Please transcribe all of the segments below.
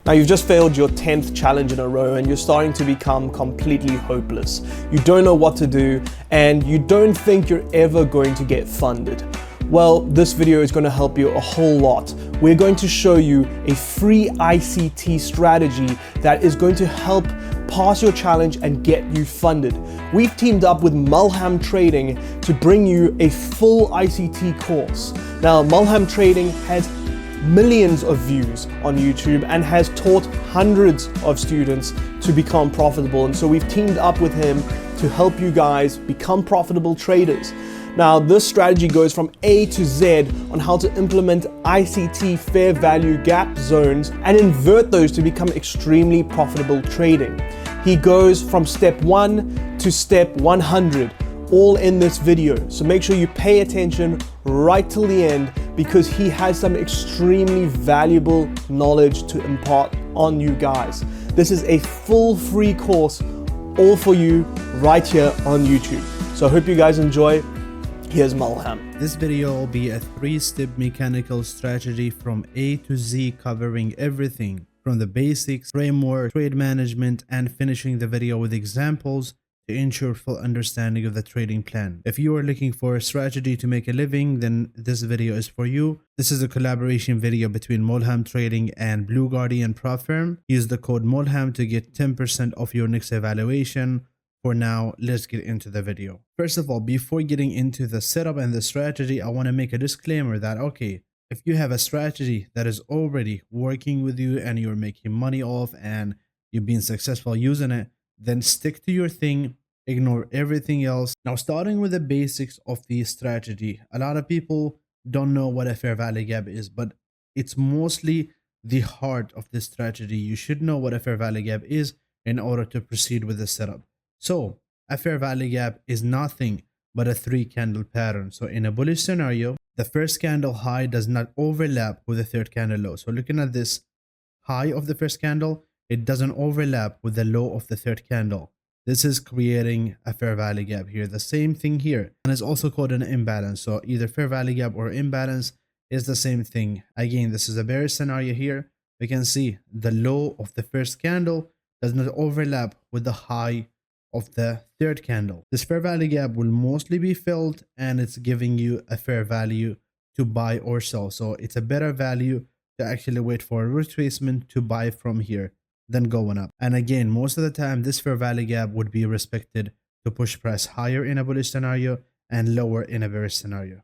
Now you've just failed your 10th challenge in a row and you're starting to become completely hopeless. You don't know what to do and you don't think you're ever going to get funded. Well, this video is going to help you a whole lot. We're going to show you a free ICT strategy that is going to help pass your challenge and get you funded. We've teamed up with Mulham Trading to bring you a full ICT course. Now, Mulham Trading has millions of views on YouTube and has taught hundreds of students to become profitable. And so we've teamed up with him to help you guys become profitable traders. Now, this strategy goes from A to Z on how to implement ICT fair value gap zones and invert those to become extremely profitable trading. He goes from step 1 to step 100, all in this video. So make sure you pay attention right till the end because he has some extremely valuable knowledge to impart on you guys. This is a full free course, all for you right here on YouTube. So I hope you guys enjoy. Here's Mulham. This video will be a 3-step mechanical strategy from A to Z, covering everything from the basics, framework, trade management, and finishing the video with examples to ensure full understanding of the trading plan. If you are looking for a strategy to make a living, then this video is for you. This is a collaboration video between Mulham Trading and Blue Guardian Prop Firm. Use the code Mulham to get 10% off your next evaluation. For now, let's get into the video. First of all, before getting into the setup and the strategy, I want to make a disclaimer that, okay, if you have a strategy that is already working with you and you're making money off and you've been successful using it, then stick to your thing, ignore everything else. Now, starting with the basics of the strategy, a lot of people don't know what a fair value gap is, but it's mostly the heart of the strategy. You should know what a fair value gap is in order to proceed with the setup. So a fair value gap is nothing but a 3-candle pattern. So in a bullish scenario, the first candle high does not overlap with the third candle low. So looking at this high of the first candle, it doesn't overlap with the low of the third candle. This is creating a fair value gap here. The same thing here, and it's also called an imbalance. So either fair value gap or imbalance is the same thing. Again, this is a bearish scenario here. We can see the low of the first candle does not overlap with the high of the third candle. This fair value gap will mostly be filled and it's giving you a fair value to buy or sell. So it's a better value to actually wait for a retracement to buy from here than going up. And again, most of the time this fair value gap would be respected to push price higher in a bullish scenario and lower in a bearish scenario.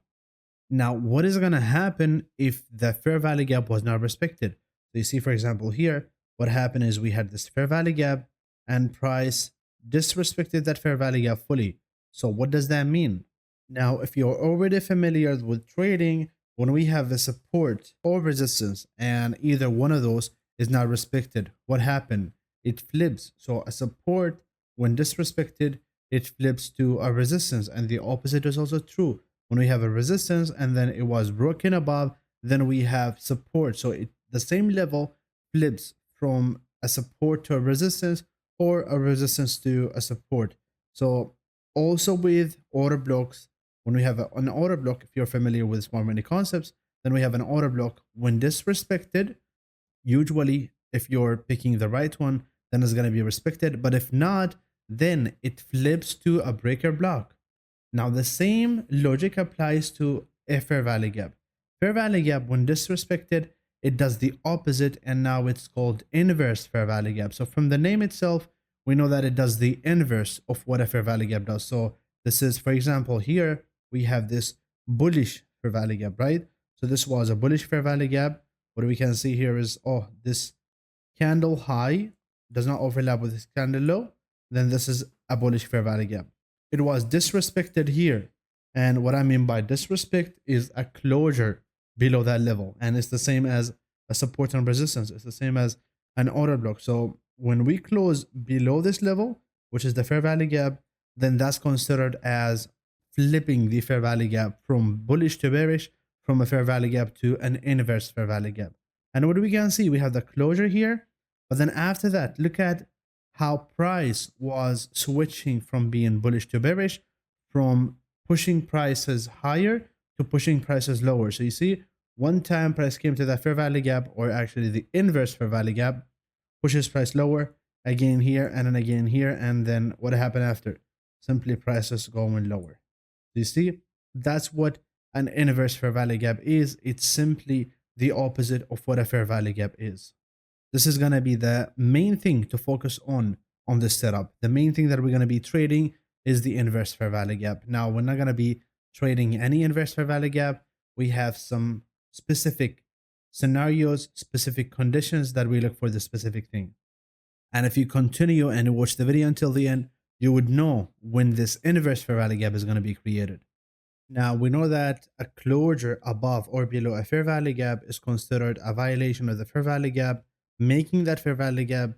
Now, what is going to happen if the fair value gap was not respected? So you see, for example, here, what happened is we had this fair value gap and price disrespected that fair value gap fully. So what does that mean? Now, if you're already familiar with trading, when we have a support or resistance and either one of those is not respected, what happened? It flips. So a support, when disrespected, it flips to a resistance, and the opposite is also true. When we have a resistance and then it was broken above, then we have support. So the same level flips from a support to a resistance or a resistance to a support. So also with order blocks, when we have an order block, if you're familiar with smart money concepts, then we have an order block when disrespected. Usually, if you're picking the right one, then it's going to be respected. But if not, then it flips to a breaker block. Now, the same logic applies to a fair value gap. Fair value gap, when disrespected, it does the opposite, and now it's called inverse fair value gap. So from the name itself, we know that it does the inverse of what a fair value gap does. So this is, for example, here we have this bullish fair value gap, right? So this was a bullish fair value gap. What we can see here is, oh, this candle high does not overlap with this candle low. Then this is a bullish fair value gap. It was disrespected here. And what I mean by disrespect is a closure below that level, and it's the same as a support and resistance. It's the same as an order block. So when we close below this level, which is the fair value gap, then that's considered as flipping the fair value gap from bullish to bearish, from a fair value gap to an inverse fair value gap. And what we can see, we have the closure here, but then after that, look at how price was switching from being bullish to bearish, from pushing prices higher to pushing prices lower. So you see, one time price came to that fair value gap, or actually the inverse fair value gap, pushes price lower, again here, and then again here, and then what happened after? Simply prices going lower. You see, that's what an inverse fair value gap is. It's simply the opposite of what a fair value gap is. This is going to be the main thing to focus on this setup. The main thing that we're going to be trading is the inverse fair value gap. Now, we're not going to be trading any inverse fair value gap. We have some specific scenarios, specific conditions that we look for the specific thing. And if you continue and watch the video until the end, you would know when this inverse fair value gap is going to be created. Now, we know that a closure above or below a fair value gap is considered a violation of the fair value gap, making that fair value gap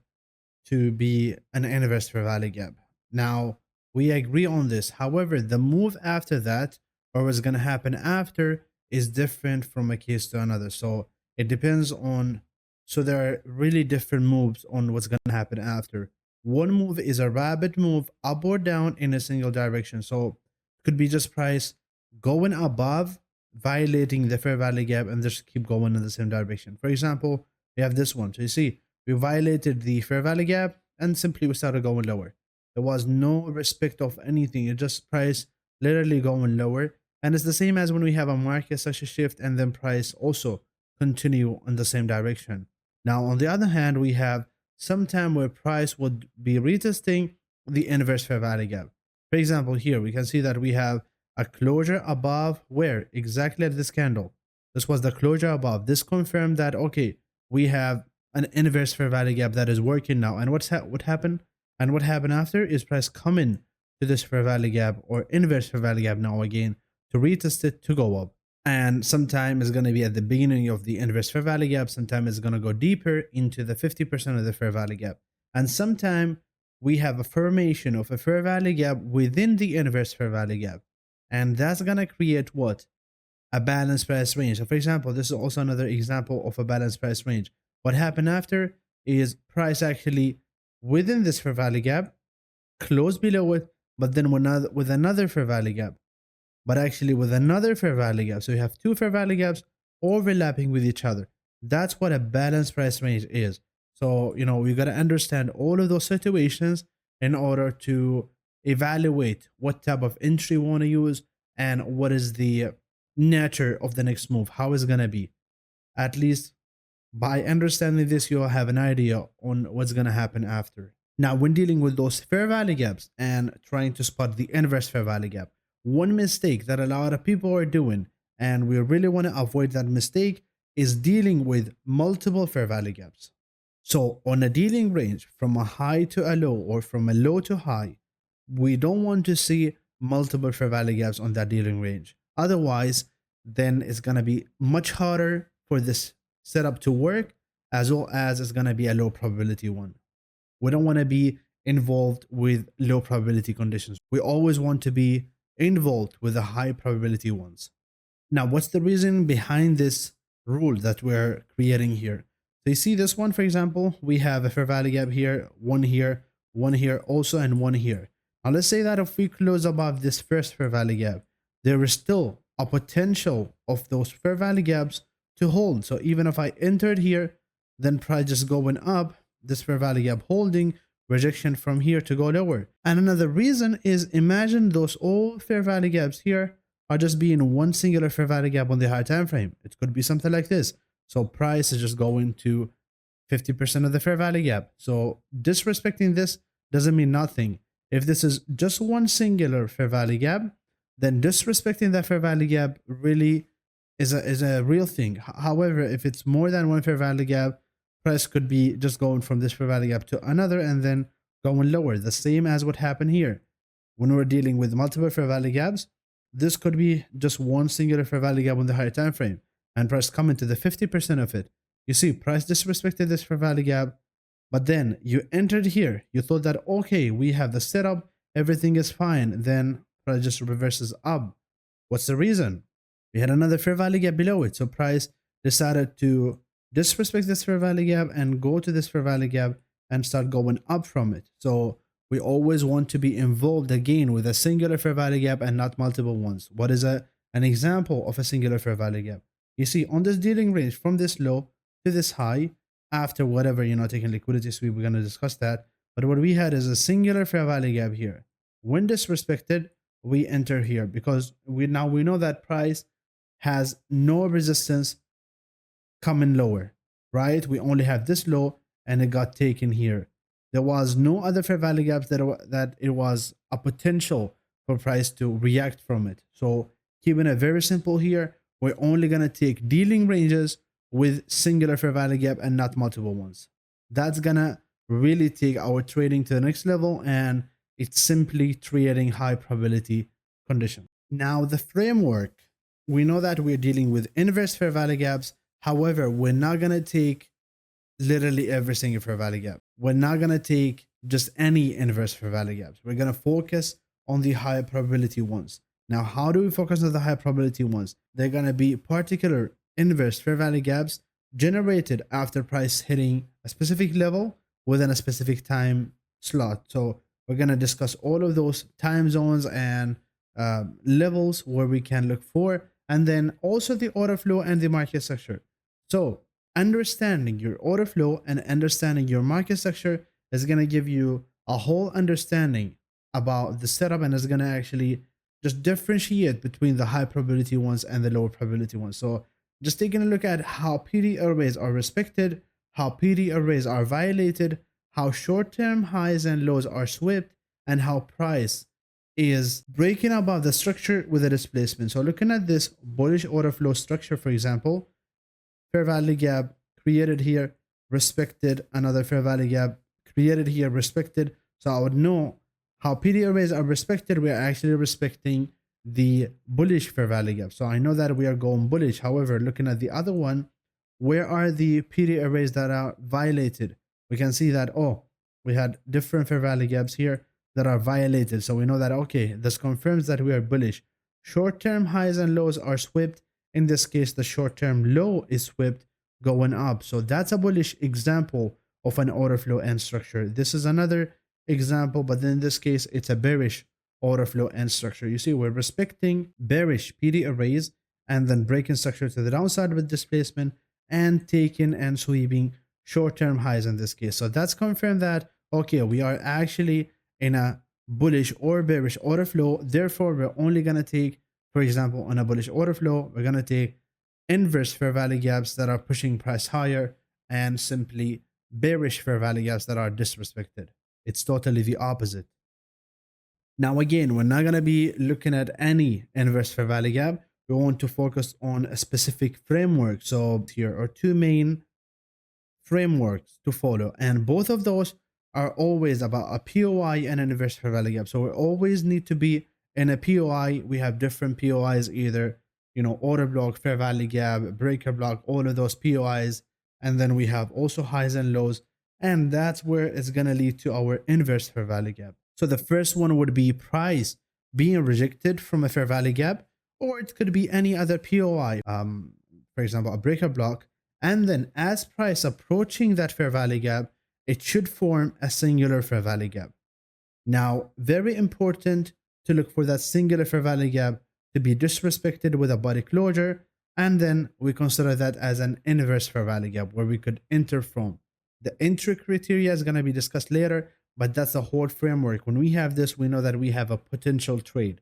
to be an inverse fair value gap. Now, we agree on this. However, the move after that, or what's going to happen after, is different from a case to another. So it depends on, so there are really different moves on what's going to happen after. One move is a rapid move up or down in a single direction. So it could be just price going above, violating the fair value gap, and just keep going in the same direction. For example, we have this one. So you see, we violated the fair value gap and simply we started going lower. There was no respect of anything. It just price literally going lower. And it's the same as when we have a market such a shift and then price also continue in the same direction. Now, on the other hand, we have some time where price would be retesting the inverse fair value gap. For example, here we can see that we have a closure above where exactly at this candle. This was the closure above. This confirmed that, okay, we have an inverse fair value gap that is working now. And what happened? And what happened after is price coming to this fair value gap or inverse fair value gap now again to retest it to go up. And sometime it's going to be at the beginning of the inverse fair value gap. Sometime it's going to go deeper into the 50% of the fair value gap. And sometime we have a formation of a fair value gap within the inverse fair value gap. And that's going to create what? A balanced price range. So for example, this is also another example of a balanced price range. What happened after is price actually within this fair value gap, close below it, but then with another fair value gap, but actually with another fair value gap. So you have two fair value gaps overlapping with each other. That's what a balanced price range is. So, you know, we got to understand all of those situations in order to evaluate what type of entry we want to use and what is the nature of the next move, how it's going to be. At least by understanding this, you'll have an idea on what's going to happen after. Now, when dealing with those fair value gaps and trying to spot the inverse fair value gap, one mistake that a lot of people are doing, and we really want to avoid that mistake, is dealing with multiple fair value gaps. So on a dealing range from a high to a low or from a low to high, we don't want to see multiple fair value gaps on that dealing range. Otherwise, then it's going to be much harder for this setup to work, as well as it's going to be a low probability one. We don't want to be involved with low probability conditions. We always want to be involved with the high probability ones. Now, what's the reason behind this rule that we're creating here? So you see this one, for example, we have a fair value gap here, one here also, and one here. Now, let's say that if we close above this first fair value gap, there is still a potential of those fair value gaps to hold. So even if I entered here, then price just going up, this fair value gap holding, rejection from here to go lower. And another reason is, imagine those all fair value gaps here are just being one singular fair value gap on the higher time frame. It could be something like this. So price is just going to 50% of the fair value gap. So disrespecting this doesn't mean nothing. If this is just one singular fair value gap, then disrespecting that fair value gap really is a real thing. However, if it's more than one fair value gap, price could be just going from this fair value gap to another and then going lower. The same as what happened here. When we're dealing with multiple fair value gaps, this could be just one singular fair value gap on the higher time frame, and price coming to the 50% of it. You see, price disrespected this fair value gap, but then you entered here. You thought that, okay, we have the setup, everything is fine. Then price just reverses up. What's the reason? We had another fair value gap below it. So price decided to disrespect this fair value gap and go to this fair value gap and start going up from it. So we always want to be involved again with a singular fair value gap and not multiple ones. What is an example of a singular fair value gap? You see, on this dealing range from this low to this high, after whatever, taking liquidity sweep, we're going to discuss that. But what we had is a singular fair value gap here. When disrespected, we enter here because we know that price has no resistance coming lower, right? We only have this low and it got taken here. There was no other fair value gaps that it was a potential for price to react from it. So keeping it very simple here, we're only going to take dealing ranges with singular fair value gap and not multiple ones. That's going to really take our trading to the next level, and it's simply trading high probability condition. Now the framework, we know that we're dealing with inverse fair value gaps. However, we're not going to take literally every single fair value gap. We're not going to take just any inverse fair value gaps. We're going to focus on the high probability ones. Now, how do we focus on the high probability ones? They're going to be particular inverse fair value gaps generated after price hitting a specific level within a specific time slot. So we're going to discuss all of those time zones and levels where we can look for, and then also the order flow and the market structure. So understanding your order flow and understanding your market structure is going to give you a whole understanding about the setup, and is going to actually just differentiate between the high probability ones and the lower probability ones. So just taking a look at how PD arrays are respected, how PD arrays are violated, how short-term highs and lows are swept, and how price is breaking above the structure with a displacement. So looking at this bullish order flow structure, for example, fair value gap created here, respected, another fair value gap created here, respected. So I would know how PD arrays are respected. We are actually respecting the bullish fair value gap. So I know that we are going bullish. However, looking at the other one, where are the PD arrays that are violated? We can see that, oh, we had different fair value gaps here that are violated. So we know that, okay, this confirms that we are bullish. Short-term highs and lows are swept. In this case, the short-term low is swept going up. So that's a bullish example of an order flow and structure. This is another example, but in this case, it's a bearish order flow and structure. You see, we're respecting bearish PD arrays and then breaking structure to the downside with displacement and taking and sweeping short-term highs in this case. So that's confirmed that, okay, we are actually in a bullish or bearish order flow. Therefore, we're only going to take, for example, on a bullish order flow, we're going to take inverse fair value gaps that are pushing price higher and simply bearish fair value gaps that are disrespected. It's totally the opposite. Now, again, we're not going to be looking at any inverse fair value gap. We want to focus on a specific framework. So here are two main frameworks to follow, and both of those are always about a POI and an inverse fair value gap. So we always need to be in a POI. We have different POIs, either, order block, fair value gap, breaker block, all of those POIs. And then we have also highs and lows. And that's where it's going to lead to our inverse fair value gap. So the first one would be price being rejected from a fair value gap, or it could be any other POI, for example, a breaker block. And then as price approaching that fair value gap, it should form a singular fair value gap. Now, very important to look for that singular fair value gap to be disrespected with a body closure. And then we consider that as an inverse fair value gap where we could enter from. The entry criteria is going to be discussed later, but that's the whole framework. When we have this, we know that we have a potential trade.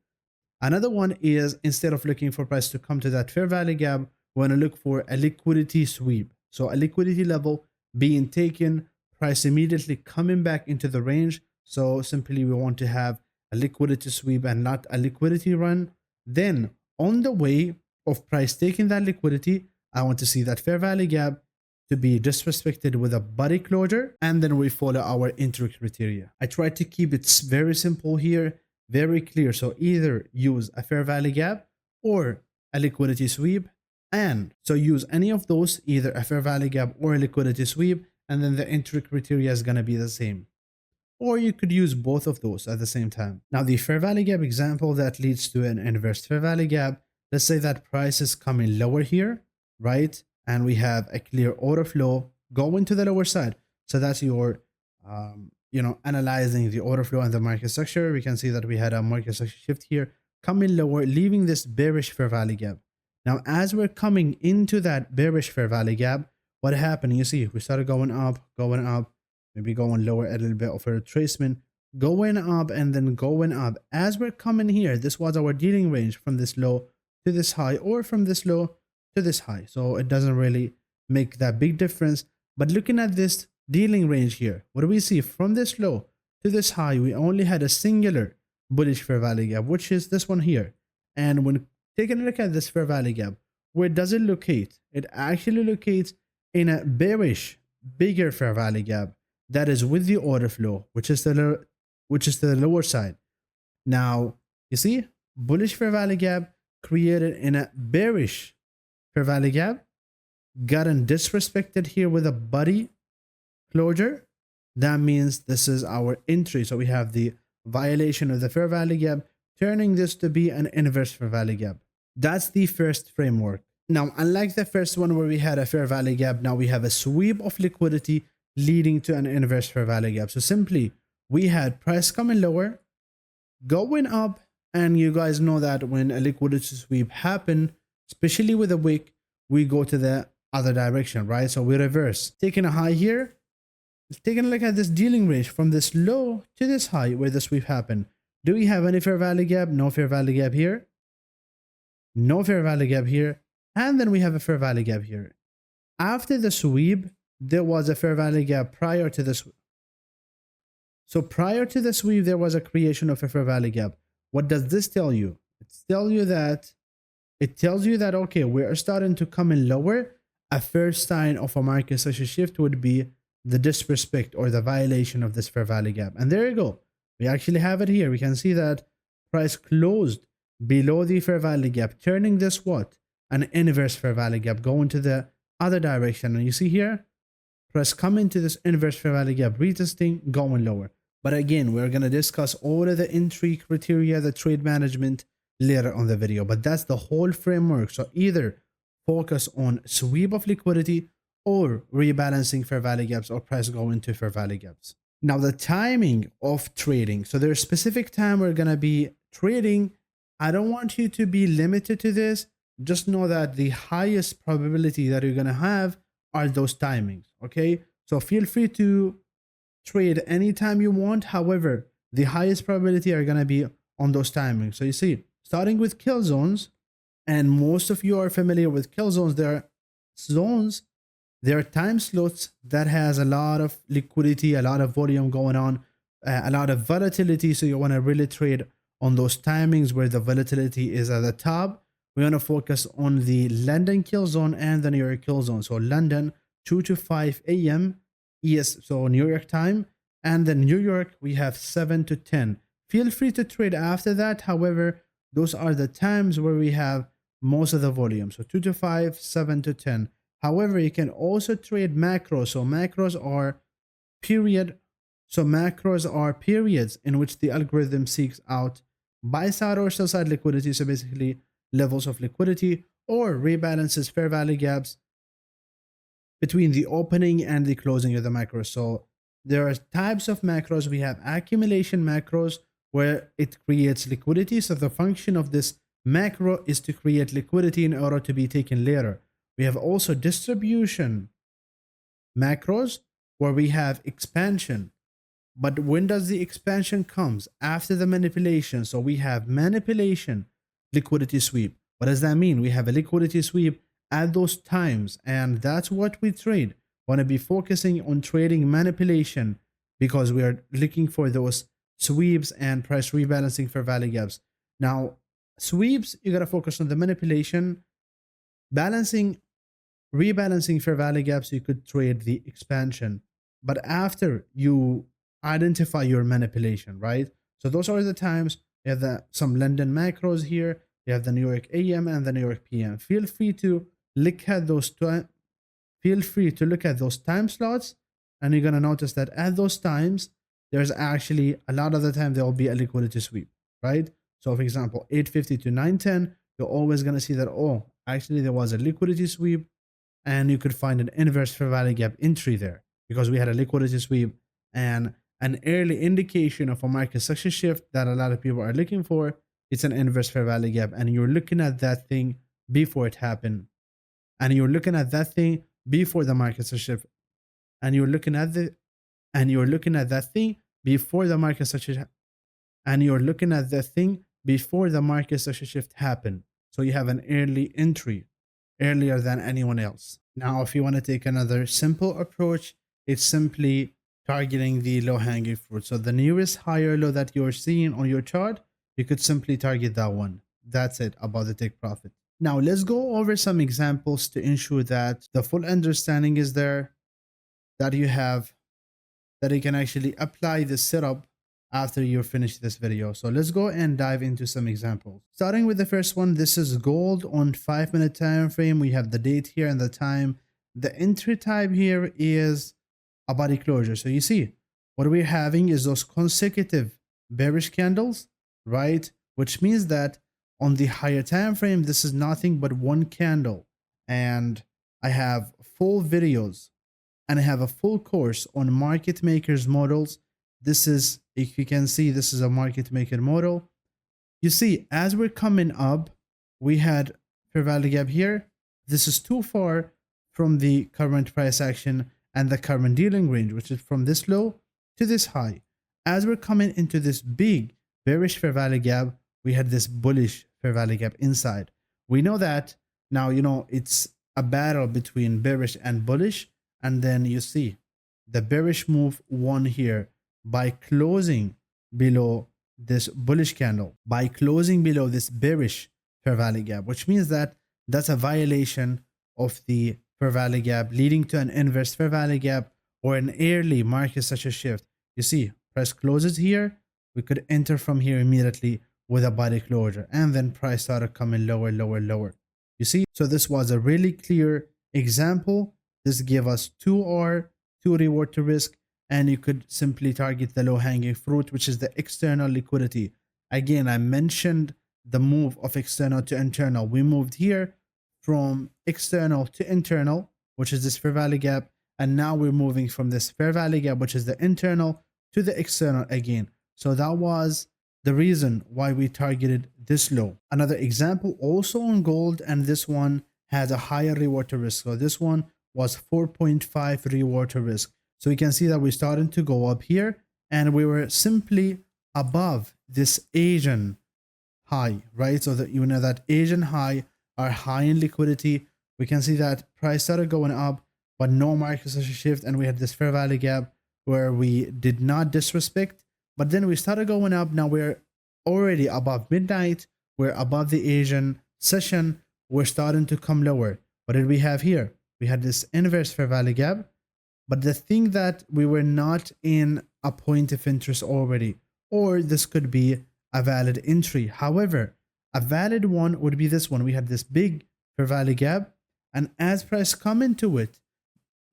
Another one is, instead of looking for price to come to that fair value gap, we want to look for a liquidity sweep. So a liquidity level being taken, price immediately coming back into the range. So simply we want to have a liquidity sweep and not a liquidity run. Then on the way of price taking that liquidity, I want to see that fair value gap to be disrespected with a body closure, and then we follow our entry criteria. I try to keep it very simple here, very clear. So either use a fair value gap or a liquidity sweep, and so use any of those, either a fair value gap or a liquidity sweep, and then the entry criteria is going to be the same. Or you could use both of those at the same time. Now, the fair value gap example that leads to an inverse fair value gap, let's say that price is coming lower here, right? And we have a clear order flow going to the lower side. So that's your, analyzing the order flow and the market structure. We can see that we had a market structure shift here, coming lower, leaving this bearish fair value gap. Now, as we're coming into that bearish fair value gap, what happened? You see, we started going up, maybe going lower, a little bit of a retracement, going up and then going up. As we're coming here, this was our dealing range from this low to this high, or from this low to this high. So it doesn't really make that big difference. But looking at this dealing range here, what do we see? From this low to this high, we only had a singular bullish fair value gap, which is this one here. And when taking a look at this fair value gap, where does it locate? It actually locates in a bearish, bigger fair value gap that is with the order flow, which is the lower side. Now, you see, bullish fair value gap created in a bearish fair value gap, gotten disrespected here with a body closure. That means this is our entry. So we have the violation of the fair value gap, turning this to be an inverse fair value gap. That's the first framework. Now, unlike the first one where we had a fair value gap, now we have a sweep of liquidity leading to an inverse fair value gap. So simply, we had price coming lower, going up, and you guys know that when a liquidity sweep happen, especially with a wick, we go to the other direction, right? So we reverse. Taking a high here, taking a look at this dealing range from this low to this high where the sweep happened. Do we have any fair value gap? No fair value gap here. No fair value gap here. And then we have a fair value gap here. After the sweep, there was a fair value gap prior to the sweep. So prior to the sweep, there was a creation of a fair value gap. What does this tell you? It tells you that, okay, we're starting to come in lower. A first sign of a market such a shift would be the disrespect or the violation of this fair value gap. And there you go. We actually have it here. We can see that price closed below the fair value gap, turning this what? An inverse fair value gap, going to the other direction. And you see here, price coming to this inverse fair value gap, retesting, going lower. But again, we're going to discuss all of the entry criteria, the trade management later on the video. But that's the whole framework. So either focus on sweep of liquidity or rebalancing fair value gaps or price going to fair value gaps. Now the timing of trading. So there's a specific time we're going to be trading. I don't want you to be limited to this. Just know that the highest probability that you're going to have are those timings. Okay. So feel free to trade anytime you want. However, the highest probability are going to be on those timings. So you see, starting with kill zones, and most of you are familiar with kill zones. There are time slots that has a lot of liquidity, a lot of volume going on, a lot of volatility. So you want to really trade on those timings where the volatility is at the top. We want to focus on the London kill zone and the New York kill zone. So London 2 to 5 a.m. so New York time, and then New York we have 7 to 10. Feel free to trade after that. However, those are the times where we have most of the volume. So 2 to 5, 7 to 10. However, you can also trade macros. So macros are periods in which the algorithm seeks out buy side or sell side liquidity. So basically levels of liquidity, or rebalances fair value gaps between the opening and the closing of the macros. So there are types of macros. We have accumulation macros where it creates liquidity. So the function of this macro is to create liquidity in order to be taken later. We have also distribution macros where we have expansion. But when does the expansion comes? After the manipulation. So we have manipulation, liquidity sweep. What does that mean? We have a liquidity sweep at those times, and that's what we trade. Want to be focusing on trading manipulation because we are looking for those sweeps and price rebalancing for value gaps. Now, sweeps, you got to focus on the manipulation. Rebalancing fair value gaps, you could trade the expansion. But after you identify your manipulation, right? So those are the times. You have some London macros here. You have the New York AM and the New York PM. Feel free to look at those time slots, and you're gonna notice that at those times, there's actually a lot of the time there will be a liquidity sweep, right? So for example, 8:50 to 9:10, you're always gonna see that, oh, actually there was a liquidity sweep, and you could find an inverse fair value gap entry there because we had a liquidity sweep and an early indication of a market structure shift that a lot of people are looking for. It's an inverse fair value gap, and you're looking at that thing before it happened. And you're looking at that thing before the market starts to shift, and you're looking at that thing before the market starts to and you're looking at the thing before the market starts to shift happen. So you have an early entry, earlier than anyone else. Now, if you want to take another simple approach, it's simply targeting the low hanging fruit. So the nearest higher low that you're seeing on your chart, you could simply target that one. That's it about the take profit. Now, let's go over some examples to ensure that the full understanding is there, that you have, that you can actually apply the setup after you finish this video. So let's go and dive into some examples. Starting with the first one, this is gold on 5-minute time frame. We have the date here and the time. The entry type here is a body closure. So you see, what we're having is those consecutive bearish candles, right? Which means that on the higher time frame, this is nothing but one candle. And I have full videos and I have a full course on market makers models. This is, if you can see, this is a market maker model. You see, as we're coming up, we had fair value gap here. This is too far from the current price action and the current dealing range, which is from this low to this high. As we're coming into this big bearish fair value gap, we had this bullish fair value gap inside. We know that now, it's a battle between bearish and bullish. And then you see the bearish move won here by closing below this bullish candle, by closing below this bearish fair value gap, which means that that's a violation of the fair value gap, leading to an inverse fair value gap or an early market such a shift. You see, price closes here. We could enter from here immediately with a body closure, and then price started coming lower, lower, lower. You see, so this was a really clear example. This gave us 2R, 2 reward to risk, and you could simply target the low hanging fruit, which is the external liquidity. Again, I mentioned the move of external to internal. We moved here from external to internal, which is this fair value gap. And now we're moving from this fair value gap, which is the internal, to the external again. So that was the reason why we targeted this low. Another example also on gold, and this one has a higher reward to risk. So this one was 4.5 reward to risk. So we can see that we're starting to go up here, and we were simply above this Asian high, right? So that that Asian high are high in liquidity. We can see that price started going up, but no market such a shift, and we had this fair value gap where we did not disrespect, but then we started going up. Now we're already above midnight. We're above the Asian session. We're starting to come lower. What did we have here? We had this inverse fair value gap, but the thing that we were not in a point of interest already, or this could be a valid entry. However, a valid one would be this one. We had this big fair value gap, and as price come into it,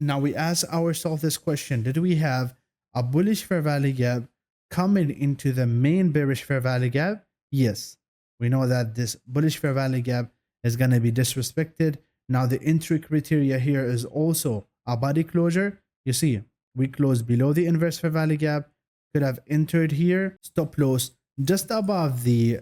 now we ask ourselves this question: did we have a bullish fair value gap coming into the main bearish fair value gap? Yes, we know that this bullish fair value gap is going to be disrespected. Now the entry criteria here is also a body closure. You see, we closed below the inverse fair value gap, could have entered here, stop loss just above the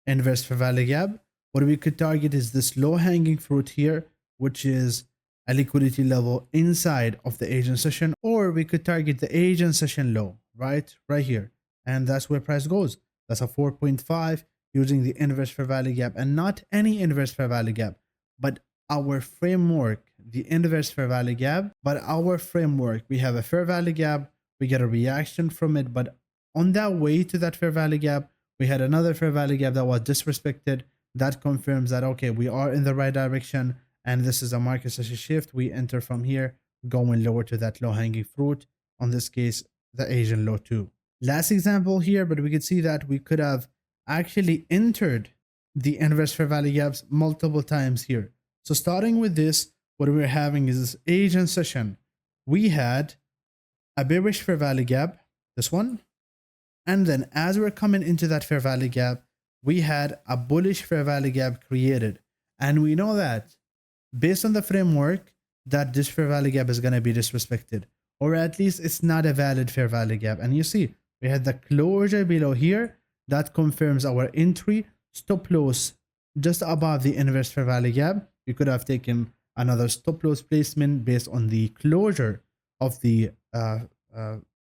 inverse fair value gap. What we could target is this low hanging fruit here, which is a liquidity level inside of the Asian session, or we could target the Asian session low, right here. And that's where price goes. That's a 4.5 using the inverse fair value gap, and not any inverse fair value gap, but our framework, the inverse fair value gap. But our framework, we have a fair value gap, we get a reaction from it, but on that way to that fair value gap, we had another fair value gap that was disrespected. That confirms that, okay, we are in the right direction, and this is a market session shift. We enter from here, going lower to that low hanging fruit, on this case the Asian low 2. Last example here, but we could see that we could have actually entered the inverse fair value gaps multiple times here. So starting with this, what we're having is this Asian session. We had a bearish fair value gap, this one, and then as we're coming into that fair value gap, we had a bullish fair value gap created. And we know that based on the framework, that this fair value gap is going to be disrespected, or at least it's not a valid fair value gap. And you see, we had the closure below here. That confirms our entry. Stop loss just above the inverse fair value gap. You could have taken another stop loss placement based on the closure of the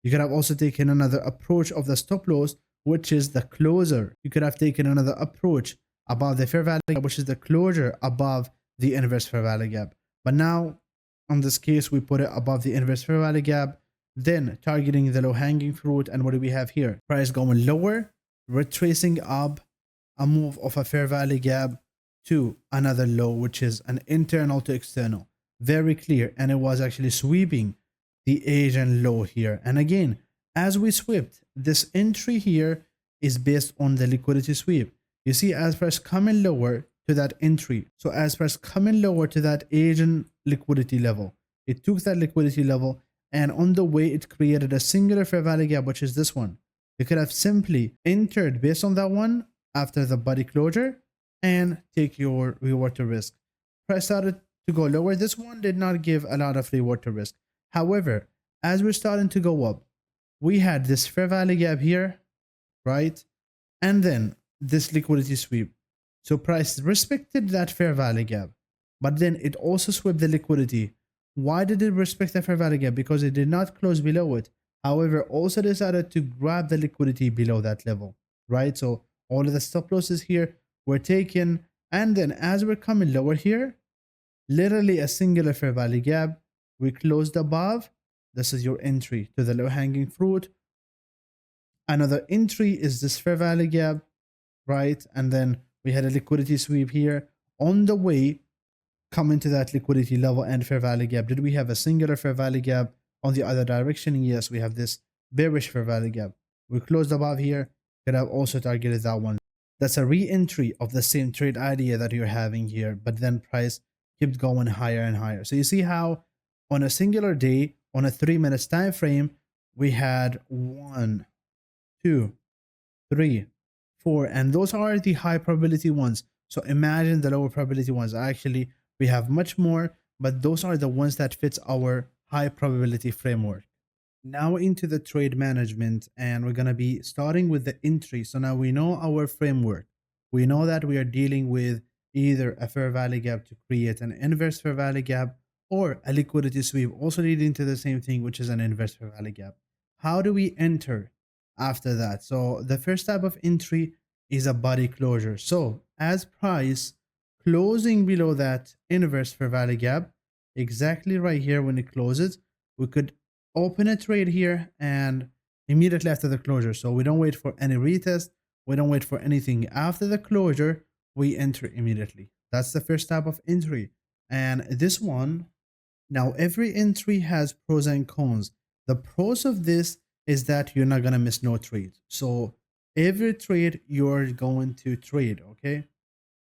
you could have also taken another approach of the stop loss, which is the closer. You could have taken another approach above the fair value gap, which is the closure above the inverse fair value gap. But now in this case we put it above the inverse fair value gap, then targeting the low hanging fruit. And what do we have here? Price going lower, retracing up, a move of a fair value gap to another low, which is an internal to external. Very clear. And it was actually sweeping the Asian low here. And again, as we swept, this entry here is based on the liquidity sweep. You see, as price coming lower to that entry, so as price coming lower to that Asian liquidity level, it took that liquidity level, and on the way it created a singular fair value gap, which is this one. You could have simply entered based on that one after the body closure and take your reward to risk. Price started to go lower. This one did not give a lot of reward to risk. However, as we're starting to go up, we had this fair value gap here, right? And then this liquidity sweep. So price respected that fair value gap, but then it also swept the liquidity. Why did it respect the fair value gap? Because it did not close below it. However, also decided to grab the liquidity below that level, right? So all of the stop losses here were taken. And then as we're coming lower here, literally a singular fair value gap, we closed above. This is your entry to the low hanging fruit. Another entry is this fair value gap, right? And then we had a liquidity sweep here. On the way, coming to that liquidity level and fair value gap, did we have a singular fair value gap on the other direction? Yes, we have this bearish fair value gap. We closed above here, could have also targeted that one. That's a re-entry of the same trade idea that you're having here, but then price kept going higher and higher. So you see how on a singular day, on a 3 minutes time frame, we had 1, 2, 3, 4, and those are the high probability ones. So imagine the lower probability ones. Actually, we have much more, but those are the ones that fits our high probability framework. Now into the trade management, and we're going to be starting with the entry. So now we know our framework. We know that we are dealing with either a fair value gap to create an inverse fair value gap, or a liquidity sweep also leading to the same thing, which is an inverse fair value gap. How do we enter after that? So the first type of entry is a body closure. So as price closing below that inverse fair value gap, exactly right here when it closes, we could open a trade here and immediately after the closure. So we don't wait for any retest. We don't wait for anything. After the closure, we enter immediately. That's the first type of entry. And this one, now every entry has pros and cons. The pros of this is that you're not going to miss no trade. So every trade you're going to trade, okay?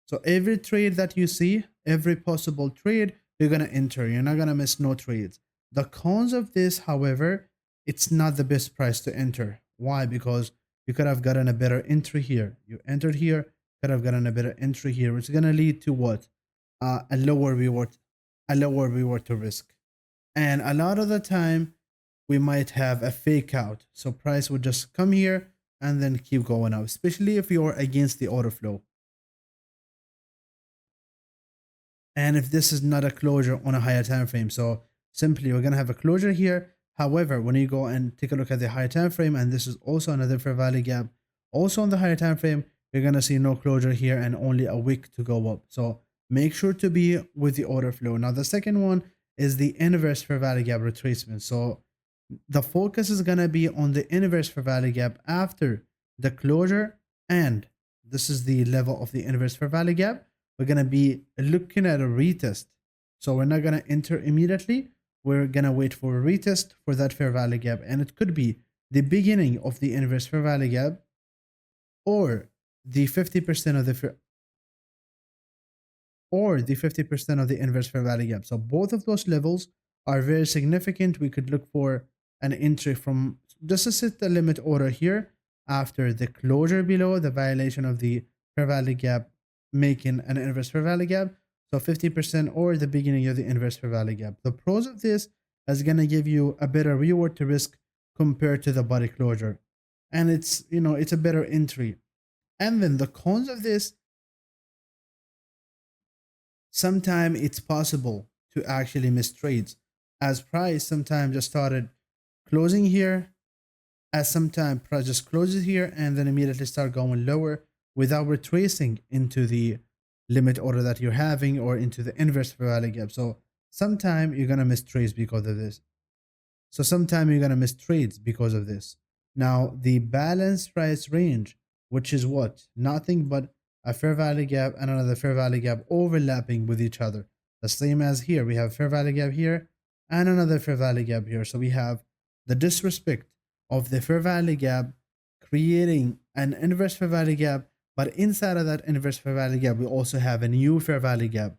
So every trade that you see, every possible trade, you're going to enter. You're not going to miss no trades. The cons of this, however, it's not the best price to enter. Why? Because you could have gotten a better entry here. You entered here, could have gotten a better entry here, which is going to lead to what? A lower reward to risk. And a lot of the time, we might have a fake out. So price would just come here and then keep going up, especially if you're against the order flow. And if this is not a closure on a higher time frame. So simply we're going to have a closure here. However, when you go and take a look at the higher time frame, and this is also another fair value gap, also on the higher time frame, you're going to see no closure here and only a wick to go up. So make sure to be with the order flow. Now the second one is the inverse fair value gap retracement. So the focus is going to be on the inverse fair value gap after the closure, and this is the level of the inverse fair value gap. We're going to be looking at a retest. So we're not going to enter immediately. We're going to wait for a retest for that fair value gap. And it could be the beginning of the inverse fair value gap or the 50% of the inverse fair value gap. So both of those levels are very significant. We could look for an entry from just to set the limit order here after the closure below the violation of the fair value gap, making an inverse fair value gap. So 50% or the beginning of the inverse fair value gap. The pros of this is going to give you a better reward to risk compared to the body closure. And it's, it's a better entry. And then the cons of this, sometimes it's possible to actually miss trades, as price sometimes just started closing here, as sometimes price just closes here and then immediately start going lower without retracing into the limit order that you're having or into the inverse fair value gap. So sometime you're gonna miss trades because of this. So sometime you're gonna miss trades because of this. Now the balanced price range, which is what? Nothing but a fair value gap and another fair value gap overlapping with each other. The same as here, we have fair value gap here and another fair value gap here. So we have the disrespect of the fair value gap creating an inverse fair value gap, but inside of that inverse fair value gap, we also have a new fair value gap,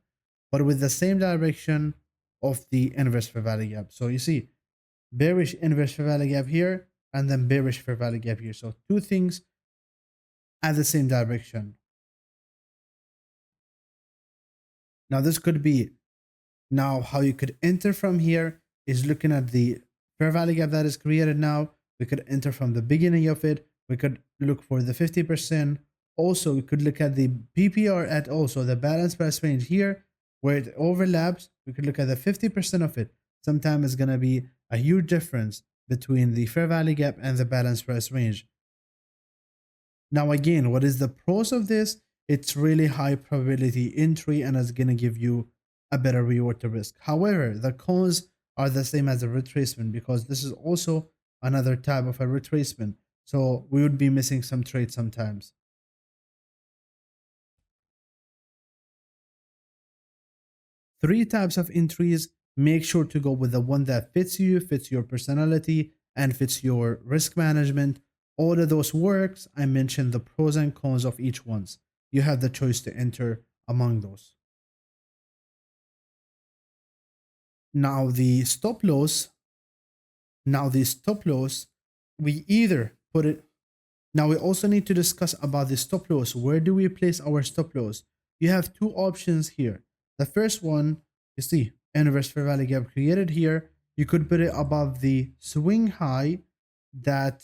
but with the same direction of the inverse fair value gap. So you see, bearish inverse fair value gap here and then bearish fair value gap here. So two things at the same direction. Now this could be, now how you could enter from here is looking at the fair value gap that is created now. We could enter from the beginning of it. We could look for the 50%. Also, we could look at the BPR at also the balance price range here where it overlaps. We could look at the 50% of it. Sometimes it's going to be a huge difference between the fair value gap and the balance price range. Now, again, what is the pros of this? It's really high probability entry and it's going to give you a better reward to risk. However, the cons are the same as a retracement because this is also another type of a retracement. So we would be missing some trades sometimes. Three types of entries. Make sure to go with the one that fits you, fits your personality, and fits your risk management. All of those works. I mentioned the pros and cons of each ones. You have the choice to enter among those. Now the stop loss. We either put it. Now we also need to discuss about the stop loss. Where do we place our stop loss? You have two options here. The first one, you see, inverse fair value gap created here. You could put it above the swing high that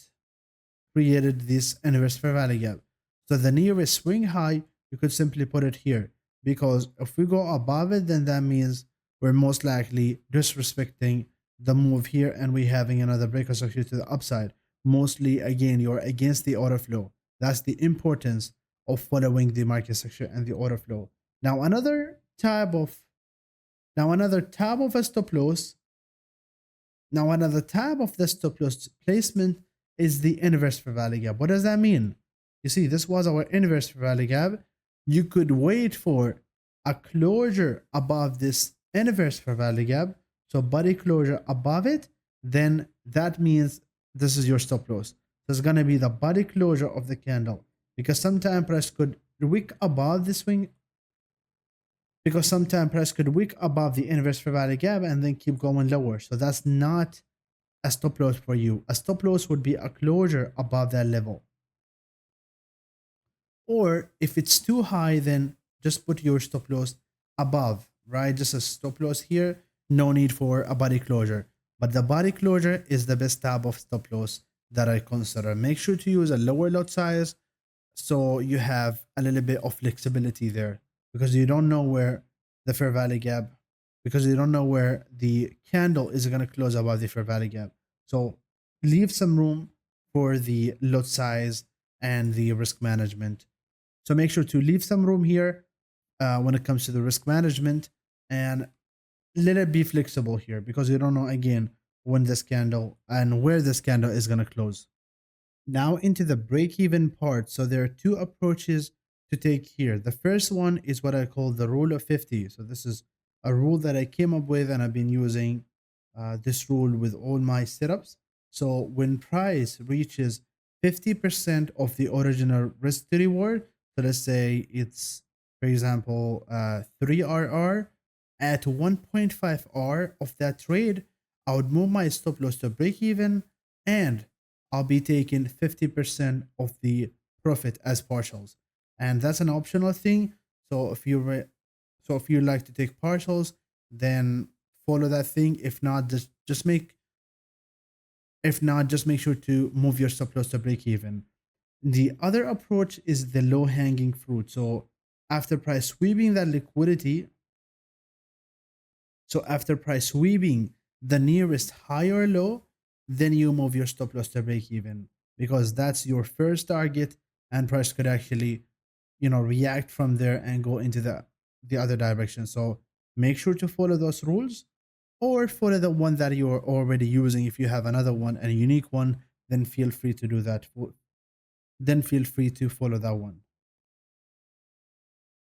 created this inverse fair value gap. So the nearest swing high, you could simply put it here, because if we go above it, then that means we're most likely disrespecting the move here and we're having another breaker structure to the upside. Mostly, again, you're against the order flow. That's the importance of following the market structure and the order flow. Now another tab of a stop loss. Now another tab of the stop loss placement is the inverse fair value gap. What does that mean? You see, this was our inverse fair value gap. You could wait for a closure above this inverse fair value gap. So body closure above it, then that means this is your stop loss. There's going to be the body closure of the candle, because sometimes price could wick above the swing, because sometimes price could wick above the inverse fair value gap and then keep going lower. So that's not a stop loss for you. A stop loss would be a closure above that level. Or if it's too high, then just put your stop loss above, right? Just a stop loss here. No need for a body closure. But the body closure is the best tab of stop loss that I consider. Make sure to use a lower lot size so you have a little bit of flexibility there, because you don't know where the fair value gap, because you don't know where the candle is going to close above the fair value gap. So leave some room for the lot size and the risk management. So make sure to leave some room here when it comes to the risk management, and let it be flexible here, because you don't know, again, when this candle and where this candle is going to close. Now into the break-even part. So there are two approaches to take here. The first one is what I call the rule of 50. So this is a rule that I came up with, and I've been using this rule with all my setups. So when price reaches 50% of the original risk to reward, so let's say it's, for example, 3 RR, at 1.5 R of that trade, I would move my stop loss to break even, and I'll be taking 50% of the profit as partials. And that's an optional thing. So if you like to take partials, then follow that thing. If not, just make sure to move your stop loss to break even. The other approach is the low hanging fruit. So after price sweeping that liquidity, So after price sweeping the nearest high or low, then you move your stop loss to break even, because that's your first target, and price could actually, react from there and go into the other direction. So make sure to follow those rules, or follow the one that you're already using. If you have another one, a unique one, then feel free to do that. Then feel free to follow that one.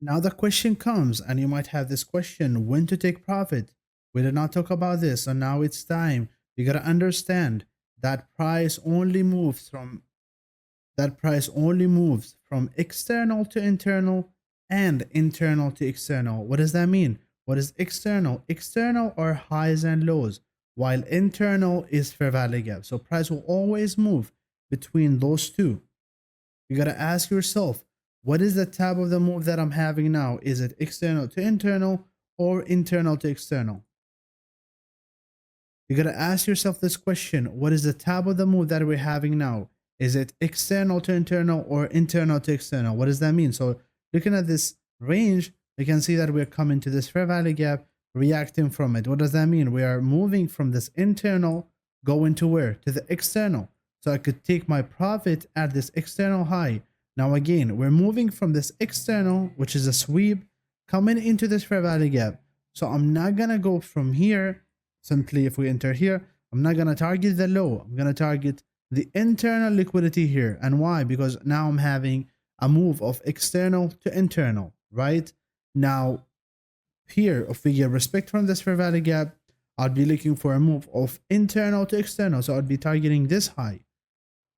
Now the question comes, and you might have this question: when to take profit? We did not talk about this, so now it's time. You gotta understand that price only moves from external to internal and internal to external. What does that mean? What is external? External are highs and lows, while internal is fair value gap. So price will always move between those two. You gotta ask yourself, what is the type of the move that I'm having now? Is it external to internal or internal to external? You gotta ask yourself this question: what is the type of the move that we're having now? Is it external to internal or internal to external? What does that mean? So looking at this range, you can see that we're coming to this fair value gap, reacting from it. What does that mean? We are moving from this internal, going to where? To the external. So I could take my profit at this external high. Now again, we're moving from this external, which is a sweep, coming into this fair value gap. So I'm not gonna go from here. Simply, if we enter here, I'm not gonna target the low. I'm gonna target the internal liquidity here. And why? Because now I'm having a move of external to internal, right? Now here, if we get respect from this fair value gap, I'll be looking for a move of internal to external. So I'll be targeting this high.